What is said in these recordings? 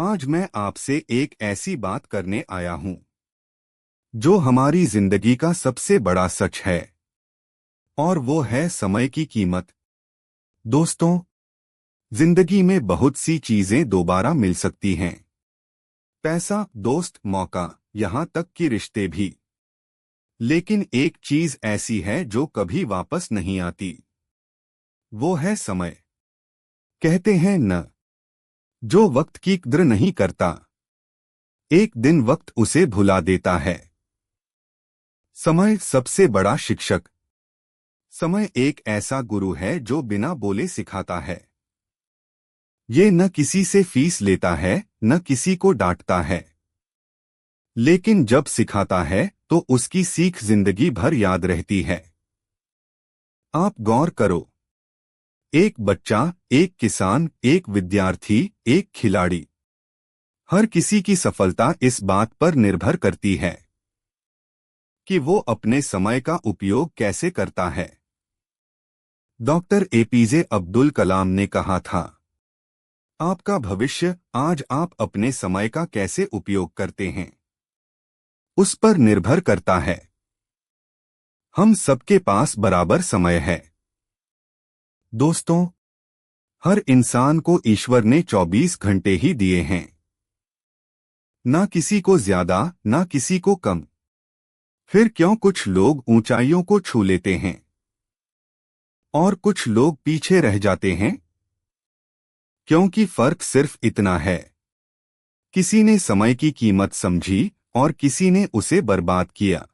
आज मैं आपसे एक ऐसी बात करने आया हूं जो हमारी जिंदगी का सबसे बड़ा सच है, और वो है समय की कीमत। दोस्तों, जिंदगी में बहुत सी चीजें दोबारा मिल सकती हैं। पैसा, दोस्त, मौका, यहां तक कि रिश्ते भी। लेकिन एक चीज ऐसी है जो कभी वापस नहीं आती। वो है समय। कहते हैं न, जो वक्त की कद्र नहीं करता, एक दिन वक्त उसे भुला देता है। समय सबसे बड़ा शिक्षक। समय एक ऐसा गुरु है जो बिना बोले सिखाता है। ये न किसी से फीस लेता है, न किसी को डांटता है। लेकिन जब सिखाता है तो उसकी सीख जिंदगी भर याद रहती है। आप गौर करो, एक बच्चा, एक किसान, एक विद्यार्थी, एक खिलाड़ी, हर किसी की सफलता इस बात पर निर्भर करती है कि वो अपने समय का उपयोग कैसे करता है। डॉक्टर एपीजे अब्दुल कलाम ने कहा था, आपका भविष्य आज आप अपने समय का कैसे उपयोग करते हैं, उस पर निर्भर करता है। हम सबके पास बराबर समय है। दोस्तों, हर इंसान को ईश्वर ने 24 घंटे ही दिए हैं। ना किसी को ज्यादा, ना किसी को कम। फिर क्यों कुछ लोग ऊंचाइयों को छू लेते हैं और कुछ लोग पीछे रह जाते हैं? क्योंकि फर्क सिर्फ इतना है, किसी ने समय की कीमत समझी और किसी ने उसे बर्बाद किया।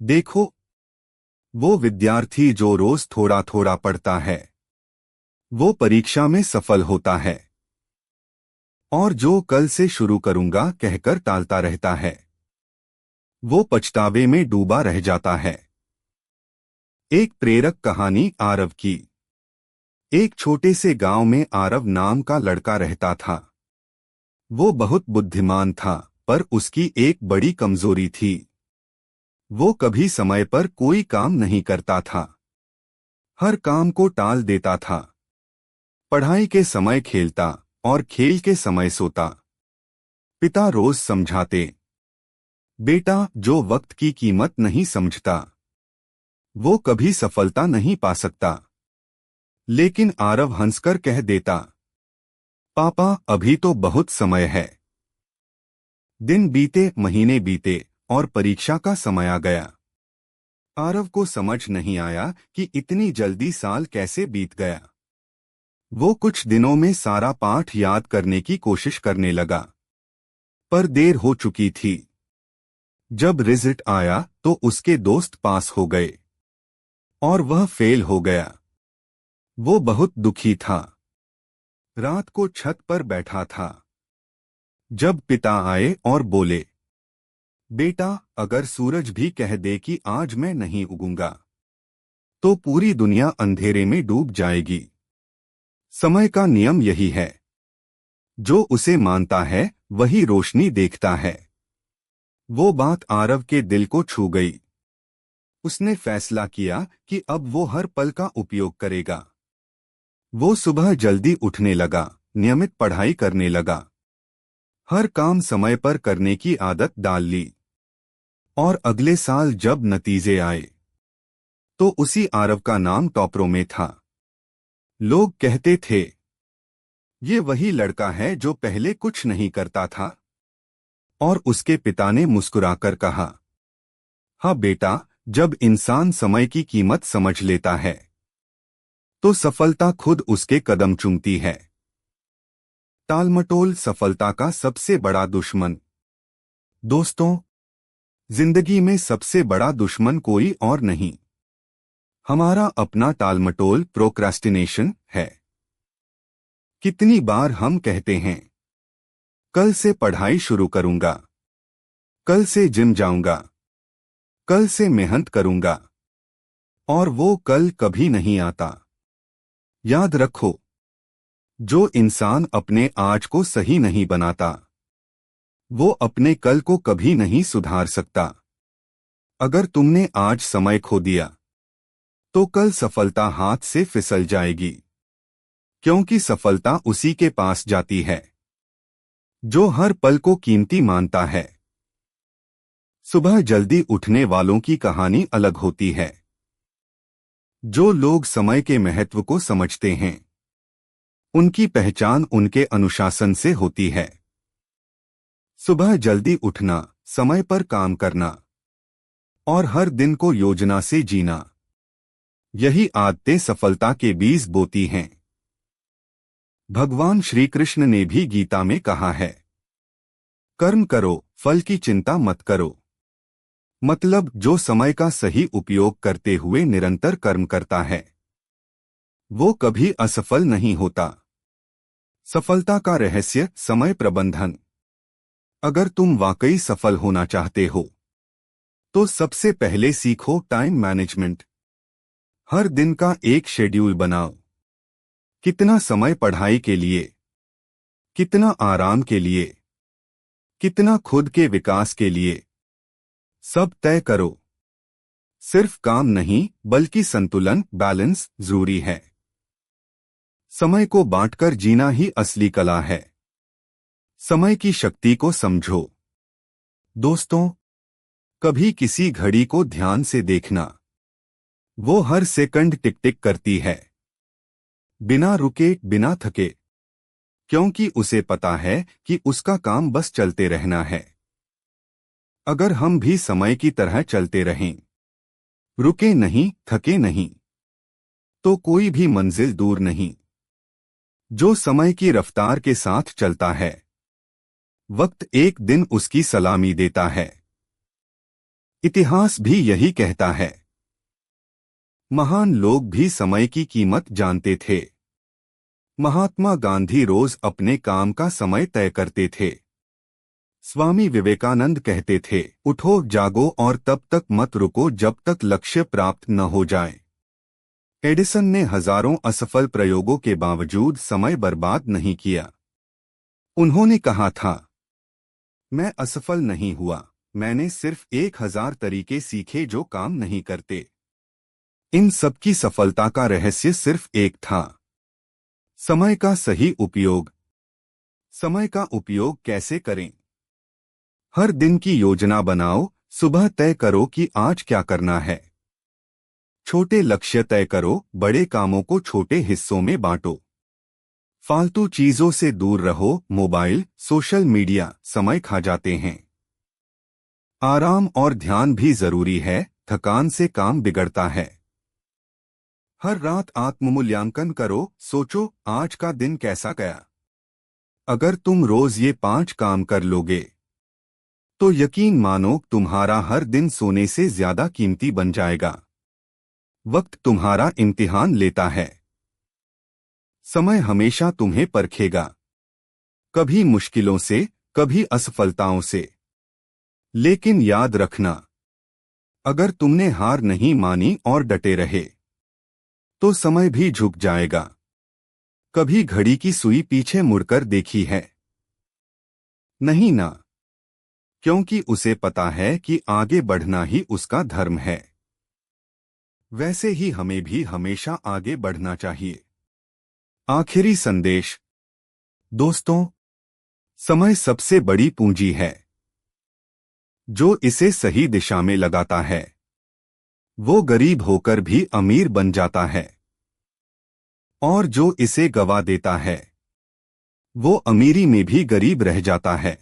देखो, वो विद्यार्थी जो रोज थोड़ा थोड़ा पढ़ता है, वो परीक्षा में सफल होता है। और जो कल से शुरू करूंगा कहकर टालता रहता है, वो पछतावे में डूबा रह जाता है। एक प्रेरक कहानी आरव की। एक छोटे से गांव में आरव नाम का लड़का रहता था। वो बहुत बुद्धिमान था, पर उसकी एक बड़ी कमजोरी थी। वो कभी समय पर कोई काम नहीं करता था। हर काम को टाल देता था। पढ़ाई के समय खेलता और खेल के समय सोता। पिता रोज समझाते, बेटा, जो वक्त की कीमत नहीं समझता, वो कभी सफलता नहीं पा सकता। लेकिन आरव हंसकर कह देता, पापा, अभी तो बहुत समय है। दिन बीते, महीने बीते और परीक्षा का समय आ गया। आरव को समझ नहीं आया कि इतनी जल्दी साल कैसे बीत गया। वो कुछ दिनों में सारा पाठ याद करने की कोशिश करने लगा, पर देर हो चुकी थी। जब रिजल्ट आया तो उसके दोस्त पास हो गए और वह फेल हो गया। वो बहुत दुखी था। रात को छत पर बैठा था जब पिता आए और बोले, बेटा, अगर सूरज भी कह दे कि आज मैं नहीं उगूंगा, तो पूरी दुनिया अंधेरे में डूब जाएगी। समय का नियम यही है, जो उसे मानता है वही रोशनी देखता है। वो बात आरव के दिल को छू गई। उसने फैसला किया कि अब वो हर पल का उपयोग करेगा। वो सुबह जल्दी उठने लगा, नियमित पढ़ाई करने लगा, हर काम समय पर करने की आदत डाल ली। और अगले साल जब नतीजे आए, तो उसी आरव का नाम टॉपरों में था। लोग कहते थे, ये वही लड़का है जो पहले कुछ नहीं करता था। और उसके पिता ने मुस्कुराकर कहा, हाँ बेटा, जब इंसान समय की कीमत समझ लेता है, तो सफलता खुद उसके कदम चूमती है। टालमटोल सफलता का सबसे बड़ा दुश्मन। दोस्तों, जिंदगी में सबसे बड़ा दुश्मन कोई और नहीं, हमारा अपना टालमटोल, प्रोक्रास्टिनेशन है। कितनी बार हम कहते हैं, कल से पढ़ाई शुरू करूंगा, कल से जिम जाऊंगा, कल से मेहनत करूंगा, और वो कल कभी नहीं आता। याद रखो, जो इंसान अपने आज को सही नहीं बनाता, वो अपने कल को कभी नहीं सुधार सकता। अगर तुमने आज समय खो दिया, तो कल सफलता हाथ से फिसल जाएगी, क्योंकि सफलता उसी के पास जाती है जो हर पल को कीमती मानता है। सुबह जल्दी उठने वालों की कहानी अलग होती है। जो लोग समय के महत्व को समझते हैं, उनकी पहचान उनके अनुशासन से होती है। सुबह जल्दी उठना, समय पर काम करना और हर दिन को योजना से जीना, यही आदतें सफलता के बीज बोती हैं। भगवान श्री कृष्ण ने भी गीता में कहा है, कर्म करो, फल की चिंता मत करो। मतलब जो समय का सही उपयोग करते हुए निरंतर कर्म करता है, वो कभी असफल नहीं होता। सफलता का रहस्य समय प्रबंधन। अगर तुम वाकई सफल होना चाहते हो, तो सबसे पहले सीखो टाइम मैनेजमेंट। हर दिन का एक शेड्यूल बनाओ। कितना समय पढ़ाई के लिए, कितना आराम के लिए, कितना खुद के विकास के लिए, सब तय करो। सिर्फ काम नहीं, बल्कि संतुलन, बैलेंस जरूरी है। समय को बांटकर जीना ही असली कला है। समय की शक्ति को समझो। दोस्तों, कभी किसी घड़ी को ध्यान से देखना। वो हर सेकंड टिक टिक करती है, बिना रुके, बिना थके, क्योंकि उसे पता है कि उसका काम बस चलते रहना है। अगर हम भी समय की तरह चलते रहें, रुके नहीं, थके नहीं, तो कोई भी मंजिल दूर नहीं। जो समय की रफ्तार के साथ चलता है, वक्त एक दिन उसकी सलामी देता है। इतिहास भी यही कहता है। महान लोग भी समय की कीमत जानते थे। महात्मा गांधी रोज अपने काम का समय तय करते थे। स्वामी विवेकानंद कहते थे, उठो, जागो और तब तक मत रुको जब तक लक्ष्य प्राप्त न हो जाए। एडिसन ने हजारों असफल प्रयोगों के बावजूद समय बर्बाद नहीं किया। उन्होंने कहा था, मैं असफल नहीं हुआ, मैंने सिर्फ 1000 तरीके सीखे जो काम नहीं करते। इन सब की सफलता का रहस्य सिर्फ एक था, समय का सही उपयोग। समय का उपयोग कैसे करें? हर दिन की योजना बनाओ। सुबह तय करो कि आज क्या करना है। छोटे लक्ष्य तय करो, बड़े कामों को छोटे हिस्सों में बांटो। फालतू चीजों से दूर रहो, मोबाइल, सोशल मीडिया समय खा जाते हैं। आराम और ध्यान भी जरूरी है, थकान से काम बिगड़ता है। हर रात आत्ममूल्यांकन करो, सोचो आज का दिन कैसा गया। अगर तुम रोज ये 5 काम कर लोगे, तो यकीन मानो तुम्हारा हर दिन सोने से ज्यादा कीमती बन जाएगा। वक्त तुम्हारा इम्तिहान लेता है। समय हमेशा तुम्हें परखेगा, कभी मुश्किलों से, कभी असफलताओं से। लेकिन याद रखना, अगर तुमने हार नहीं मानी और डटे रहे, तो समय भी झुक जाएगा। कभी घड़ी की सुई पीछे मुड़कर देखी है? नहीं ना, क्योंकि उसे पता है कि आगे बढ़ना ही उसका धर्म है। वैसे ही हमें भी हमेशा आगे बढ़ना चाहिए। आखिरी संदेश। दोस्तों, समय सबसे बड़ी पूंजी है। जो इसे सही दिशा में लगाता है, वो गरीब होकर भी अमीर बन जाता है। और जो इसे गवा देता है, वो अमीरी में भी गरीब रह जाता है।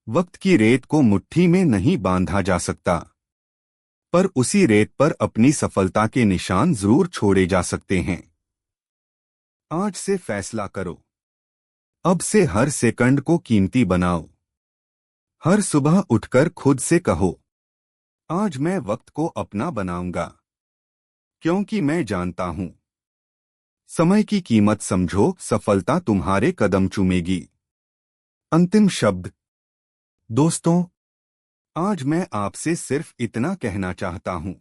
वक्त की रेत को मुट्ठी में नहीं बांधा जा सकता, पर उसी रेत पर अपनी सफलता के निशान जरूर छोड़े जा सकते हैं। आज से फैसला करो, अब से हर सेकंड को कीमती बनाओ। हर सुबह उठकर खुद से कहो, आज मैं वक्त को अपना बनाऊंगा, क्योंकि मैं जानता हूं, समय की कीमत समझो, सफलता तुम्हारे कदम चूमेगी। अंतिम शब्द। दोस्तों, आज मैं आपसे सिर्फ इतना कहना चाहता हूं,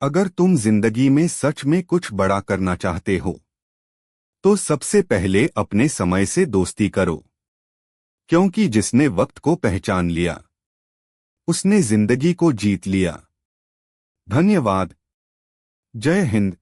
अगर तुम जिंदगी में सच में कुछ बड़ा करना चाहते हो, तो सबसे पहले अपने समय से दोस्ती करो, क्योंकि जिसने वक्त को पहचान लिया, उसने जिंदगी को जीत लिया। धन्यवाद। जय हिंद।